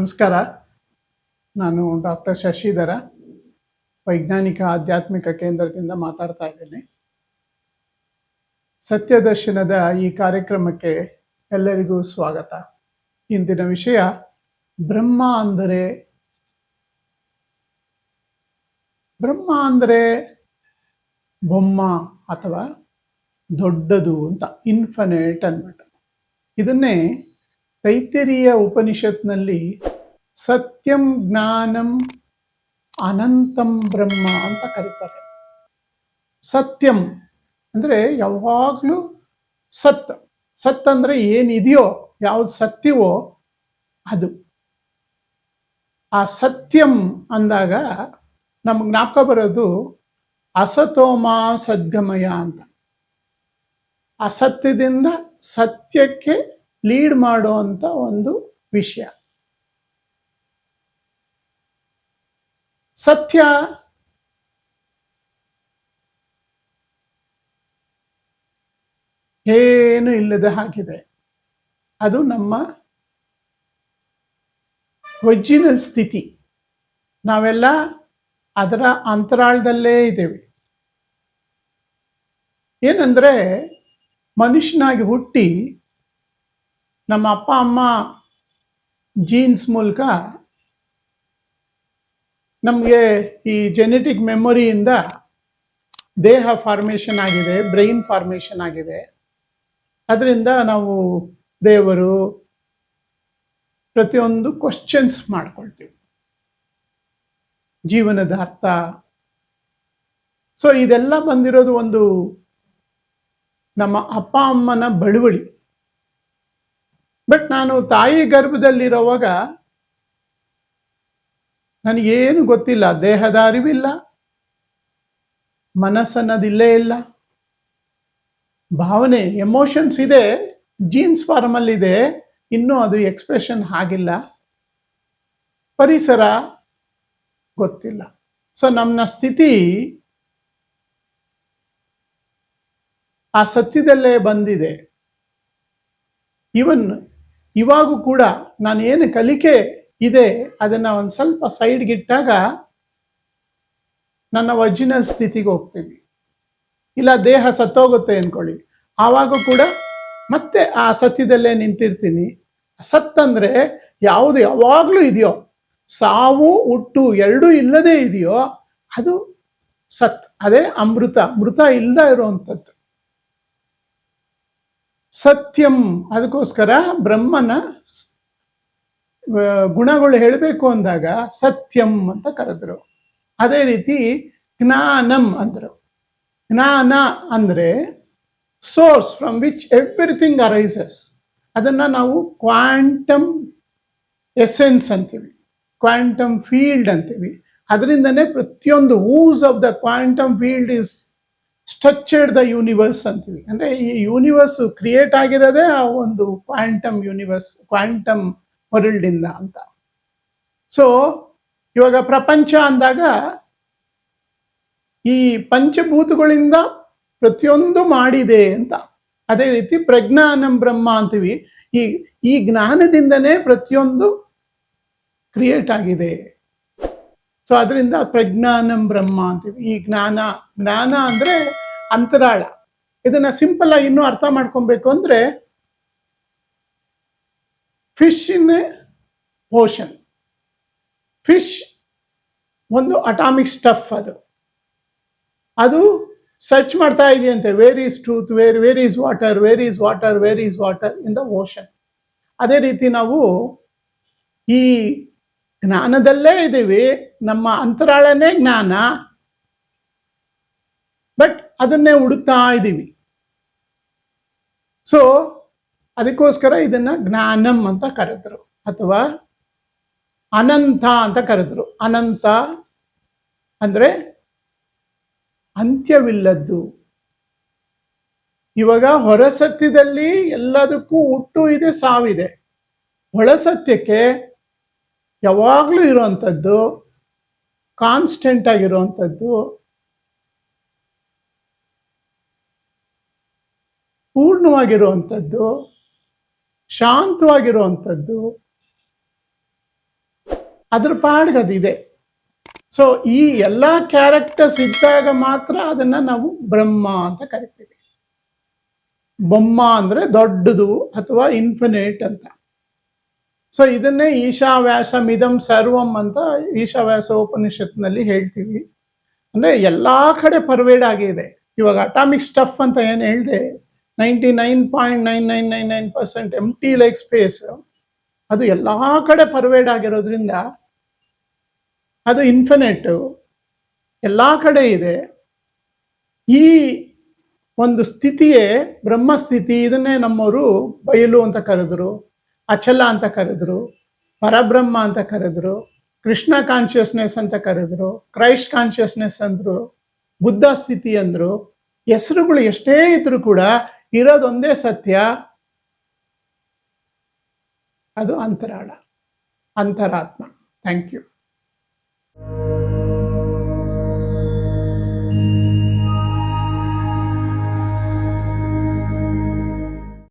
ನಮಸ್ಕಾರ. ನಾನು ಡಾಕ್ಟರ್ ಶಶಿಧರ, ವೈಜ್ಞಾನಿಕ ಆಧ್ಯಾತ್ಮಿಕ ಕೇಂದ್ರದಿಂದ ಮಾತಾಡ್ತಾ ಇದ್ದೀನಿ. ಸತ್ಯದರ್ಶನದ ಈ ಕಾರ್ಯಕ್ರಮಕ್ಕೆ ಎಲ್ಲರಿಗೂ ಸ್ವಾಗತ. ಇಂದಿನ ವಿಷಯ ಬ್ರಹ್ಮ ಅಂದರೆ ಬೊಮ್ಮ ಅಥವಾ ದೊಡ್ಡದು ಅಂತ, ಇನ್ಫಿನಿಟ್ ಅನ್ಬಿಟ್ಟು. ಇದನ್ನೇ ತೈತ್ತಿರೀಯ ಉಪನಿಷತ್ನಲ್ಲಿ ಸತ್ಯಂ ಜ್ಞಾನಂ ಅನಂತಂ ಬ್ರಹ್ಮ ಅಂತ ಕರೀತಾರೆ. ಸತ್ಯಂ ಅಂದರೆ ಯಾವಾಗಲೂ ಸತ್ ಅಂದರೆ ಏನಿದೆಯೋ, ಯಾವ್ದು ಸತ್ಯವೋ ಅದು. ಆ ಸತ್ಯಂ ಅಂದಾಗ ನಮ್ಗೆ ಜ್ಞಾಪಕ ಬರೋದು ಅಸತೋಮ ಸದ್ಗಮಯ ಅಂತ. ಅಸತ್ಯದಿಂದ ಸತ್ಯಕ್ಕೆ ಲೀಡ್ ಮಾಡುವಂಥ ಒಂದು ವಿಷಯ. ಸತ್ಯ ಏನು ಇಲ್ಲದೆ ಹಾಗಿದೆ. ಅದು ನಮ್ಮ ಒರಿಜಿನಲ್ ಸ್ಥಿತಿ. ನಾವೆಲ್ಲ ಅದರ ಅಂತರಾಳದಲ್ಲೇ ಇದ್ದೇವೆ. ಏನಂದ್ರೆ ಮನುಷ್ಯನಾಗಿ ಹುಟ್ಟಿ ನಮ್ಮ ಅಪ್ಪ ಅಮ್ಮ ಜೀನ್ಸ್ ಮೂಲಕ ನಮಗೆ ಈ ಜೆನೆಟಿಕ್ ಮೆಮೊರಿಯಿಂದ ದೇಹ ಫಾರ್ಮೇಷನ್ ಆಗಿದೆ, ಬ್ರೈನ್ ಫಾರ್ಮೇಷನ್ ಆಗಿದೆ. ಅದರಿಂದ ನಾವು ದೇವರು ಪ್ರತಿಯೊಂದು ಕ್ವಶನ್ಸ್ ಮಾಡ್ಕೊಳ್ತೀವಿ, ಜೀವನದ ಅರ್ಥ. ಸೊ ಇದೆಲ್ಲ ಬಂದಿರೋದು ಒಂದು ನಮ್ಮ ಅಪ್ಪ ಅಮ್ಮನ ಬಳುವಳಿ. ಬಟ್ ನಾನು ತಾಯಿ ಗರ್ಭದಲ್ಲಿರೋವಾಗ ನನಗೇನು ಗೊತ್ತಿಲ್ಲ, ದೇಹದ ಅರಿವಿಲ್ಲ, ಮನಸ್ಸನ್ನೋದಿಲ್ಲೇ ಇಲ್ಲ. ಭಾವನೆ, ಎಮೋಷನ್ಸ್ ಇದೆ, ಜೀನ್ಸ್ ಫಾರ್ಮಲ್ಲಿದೆ, ಇನ್ನೂ ಅದು ಎಕ್ಸ್ಪ್ರೆಷನ್ ಆಗಿಲ್ಲ. ಪರಿಸರ ಗೊತ್ತಿಲ್ಲ. ಸೊ ನಮ್ಮ ಸ್ಥಿತಿ ಆ ಸತ್ಯದಲ್ಲೇ ಬಂದಿದೆ. ಇವಾಗೂ ಕೂಡ ನಾನು ಏನು ಕಲಿಕೆ ಇದೆ ಅದನ್ನು ಒಂದು ಸ್ವಲ್ಪ ಸೈಡ್ಗಿಟ್ಟಾಗ ನನ್ನ ಒರಿಜಿನಲ್ ಸ್ಥಿತಿಗೆ ಹೋಗ್ತೀವಿ. ಇಲ್ಲ ದೇಹ ಸತ್ತೋಗುತ್ತೆ ಅಂದ್ಕೊಳ್ಳಿ, ಆವಾಗ ಕೂಡ ಮತ್ತೆ ಆ ಸತ್ಯದಲ್ಲೇ ನಿಂತಿರ್ತೀನಿ. ಸತ್ತಂದ್ರೆ ಯಾವುದು ಯಾವಾಗಲೂ ಇದೆಯೋ, ಸಾವು ಹುಟ್ಟು ಎರಡೂ ಇಲ್ಲದೆ ಇದೆಯೋ ಅದು ಸತ್. ಅದೇ ಅಮೃತ, ಮೃತ ಇಲ್ಲದ ಇರುವಂಥದ್ದು ಸತ್ಯಂ. ಅದಕ್ಕೋಸ್ಕರ ಬ್ರಹ್ಮನ ಗುಣಗಳು ಹೇಳಬೇಕು ಅಂದಾಗ ಸತ್ಯಂ ಅಂತ ಕರೆದ್ರು. ಅದೇ ರೀತಿ ಜ್ಞಾನಂ ಅಂದರು. ಜ್ಞಾನ ಅಂದರೆ source from which everything arises. ಅದನ್ನು ನಾವು ಕ್ವಾಂಟಮ್ ಎಸೆನ್ಸ್ ಅಂತೀವಿ, ಕ್ವಾಂಟಮ್ ಫೀಲ್ಡ್ ಅಂತೀವಿ. ಅದರಿಂದನೇ ಪ್ರತಿಯೊಂದು ooze of the quantum field is structured the universe ಅಂತೀವಿ. ಅಂದರೆ ಈ ಯೂನಿವರ್ಸ್ ಕ್ರಿಯೇಟ್ ಆಗಿರೋದೇ ಆ ಒಂದು ಕ್ವಾಂಟಮ್ ಯೂನಿವರ್ಸ್, ಕ್ವಾಂಟಮ್ ವರ್ಲ್ಡ್ ಇಂದ ಅಂತ. ಸೊ ಇವಾಗ ಪ್ರಪಂಚ ಅಂದಾಗ ಈ ಪಂಚಭೂತಗಳಿಂದ ಪ್ರತಿಯೊಂದು ಮಾಡಿದೆ ಅಂತ. ಅದೇ ರೀತಿ ಪ್ರಜ್ಞಾನಂ ಬ್ರಹ್ಮ ಅಂತೀವಿ. ಈ ಜ್ಞಾನದಿಂದನೇ ಪ್ರತಿಯೊಂದು ಕ್ರಿಯೇಟ್ ಆಗಿದೆ. ಸೊ ಅದರಿಂದ ಪ್ರಜ್ಞಾನಂ ಬ್ರಹ್ಮ ಅಂತೀವಿ. ಈ ಜ್ಞಾನ ಅಂದ್ರೆ ಅಂತರಾಳ. ಇದನ್ನ ಸಿಂಪಲ್ ಆಗಿ ಇನ್ನೂ ಅರ್ಥ ಮಾಡ್ಕೊಬೇಕು ಅಂದ್ರೆ, fish in a ocean. Fish ಒಂದು ಅಟಾಮಿಕ್ ಸ್ಟಫ್. ಅದು ಸರ್ಚ್ ಮಾಡ್ತಾ ಇದೆಯಂತೆ, where is truth, where is water, where is water, where is water in the ocean. ಅದೇ ರೀತಿ ನಾವು ಈ ಜ್ಞಾನದಲ್ಲೇ ಇದ್ದೀವಿ, ನಮ್ಮ ಅಂತರಾಳನೇ ಜ್ಞಾನ, ಬಟ್ ಅದನ್ನೇ ಹುಡುಕ್ತಾ ಇದ್ದೀವಿ. ಸೊ ಅದಕ್ಕೋಸ್ಕರ ಇದನ್ನ ಜ್ಞಾನಂ ಅಂತ ಕರೆದ್ರು, ಅಥವಾ ಅನಂತ ಅಂತ ಕರೆದ್ರು. ಅನಂತ ಅಂದ್ರೆ ಅಂತ್ಯವಿಲ್ಲದ್ದು. ಇವಾಗ ಹೊರಸತ್ಯದಲ್ಲಿ ಎಲ್ಲದಕ್ಕೂ ಹುಟ್ಟು ಇದೆ, ಸಾವಿದೆ. ಒಳಸತ್ಯಕ್ಕೆ ಯಾವಾಗಲೂ ಇರುವಂಥದ್ದು, ಕಾನ್ಸ್ಟೆಂಟ್ ಆಗಿರುವಂಥದ್ದು, ಪೂರ್ಣವಾಗಿರುವಂಥದ್ದು, ಶಾಂತವಾಗಿರುವಂಥದ್ದು, ಅದ್ರ ಪಾಡ್ಗೆ ಅದಿದೆ. ಸೊ ಈ ಎಲ್ಲ ಕ್ಯಾರೆಕ್ಟರ್ಸ್ ಇದ್ದಾಗ ಮಾತ್ರ ಅದನ್ನ ನಾವು ಬ್ರಹ್ಮ ಅಂತ ಕರಿತೀವಿ. ಬೊಮ್ಮ ಅಂದ್ರೆ ದೊಡ್ಡದು ಅಥವಾ ಇನ್ಫಿನಿಟ್ ಅಂತ. ಸೊ ಇದನ್ನೇ ಈಶಾವ್ಯಾಸ ಮಿದಂ ಸರ್ವಂ ಅಂತ ಈಶಾವ್ಯಾಸ ಉಪನಿಷತ್ನಲ್ಲಿ ಹೇಳ್ತೀವಿ. ಅಂದ್ರೆ ಎಲ್ಲಾ ಕಡೆ ಪರ್ವೇಡ್ ಆಗಿದೆ. ಇವಾಗ ಅಟಾಮಿಕ್ ಸ್ಟಫ್ ಅಂತ ಏನು ಹೇಳಿದೆ, 99.9999% ಎಂಟಿ ಲೈಕ್ ಸ್ಪೇಸ್, ಅದು ಎಲ್ಲಾ ಕಡೆ ಪರ್ವೇಡ್ ಆಗಿರೋದ್ರಿಂದ ಅದು ಇನ್ಫಿನಿಟ್, ಎಲ್ಲಾ ಕಡೆ ಇದೆ. ಈ ಒಂದು ಸ್ಥಿತಿಯೇ ಬ್ರಹ್ಮಸ್ಥಿತಿ. ಇದನ್ನೇ ನಮ್ಮವರು ಬಯಲು ಅಂತ ಕರೆದ್ರು, ಅಚಲ ಅಂತ ಕರೆದ್ರು, ಪರಬ್ರಹ್ಮ ಅಂತ ಕರೆದ್ರು, ಕೃಷ್ಣ ಕಾನ್ಷಿಯಸ್ನೆಸ್ ಅಂತ ಕರೆದ್ರು, ಕ್ರೈಸ್ಟ್ ಕಾನ್ಷಿಯಸ್ನೆಸ್ ಅಂದ್ರು, ಬುದ್ಧ ಸ್ಥಿತಿ ಅಂದ್ರು. ಹೆಸರುಗಳು ಎಷ್ಟೇ ಇದ್ರೂ ಕೂಡ ಇರೋದೊಂದೇ ಸತ್ಯ, ಅದು ಅಂತರಾಳ, ಅಂತರಾತ್ಮ. Thank you.